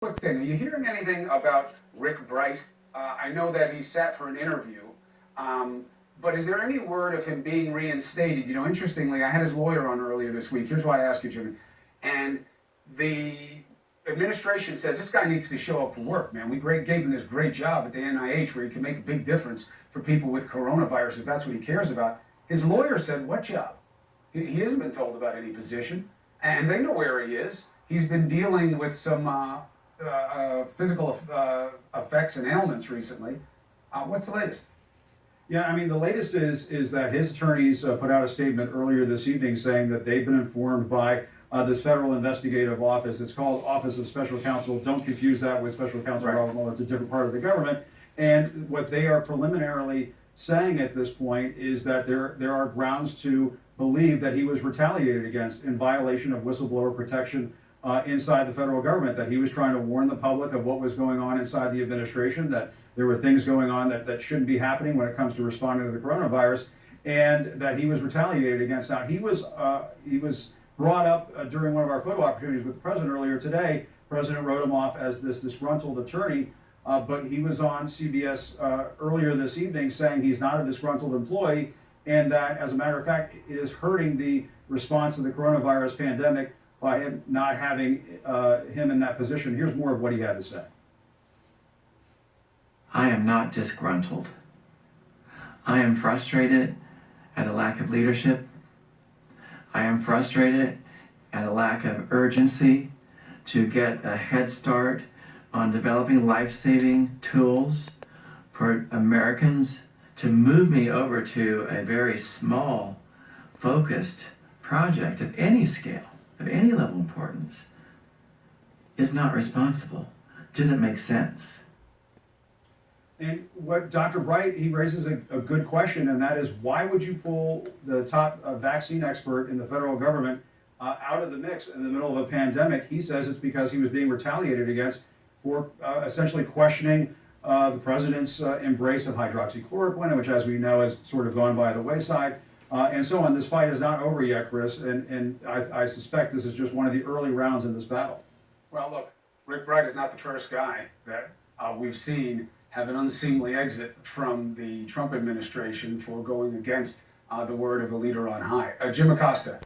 Quick thing, are you hearing anything about Rick Bright? I know that he sat for an interview, but is there any word of him being reinstated? You know, interestingly, I had his lawyer on earlier this week. Here's why I ask you, Jimmy. And the administration says this guy needs to show up for work, man. We gave him this great job at the NIH where he can make a big difference for people with coronavirus if that's what he cares about. His lawyer said, what job? He hasn't been told about any position, and they know where he is. He's been dealing with some physical effects and ailments recently. What's the latest? Yeah, I mean, the latest is that his attorneys put out a statement earlier this evening saying that they've been informed by this federal investigative office. It's called Office of Special Counsel. Don't confuse that with Special Counsel Robert Mueller. It's a different part of the government. And what they are preliminarily saying at this point is that there are grounds to believe that he was retaliated against in violation of whistleblower protection inside the federal government, that he was trying to warn the public of what was going on inside the administration, that there were things going on that shouldn't be happening when it comes to responding to the coronavirus, and that he was retaliated against. Now, he was brought up during one of our photo opportunities with the president earlier today. The president wrote him off as this disgruntled attorney, but he was on CBS earlier this evening saying he's not a disgruntled employee, and that, as a matter of fact, it is hurting the response to the coronavirus pandemic by him not having him in that position. Here's more of what he had to say. I am not disgruntled. I am frustrated at a lack of leadership. I am frustrated at a lack of urgency to get a head start on developing life-saving tools for Americans. To move me over to a very small, focused project of any scale, of any level of importance, is not responsible. Didn't make sense. And what Dr. Bright, he raises a good question, and that is, why would you pull the top vaccine expert in the federal government out of the mix in the middle of a pandemic? He says it's because he was being retaliated against for essentially questioning the president's embrace of hydroxychloroquine, which, as we know, has sort of gone by the wayside, and so on. This fight is not over yet, Chris, and I suspect this is just one of the early rounds in this battle. Well, look, Rick Bright is not the first guy that we've seen have an unseemly exit from the Trump administration for going against the word of the leader on high. Jim Acosta.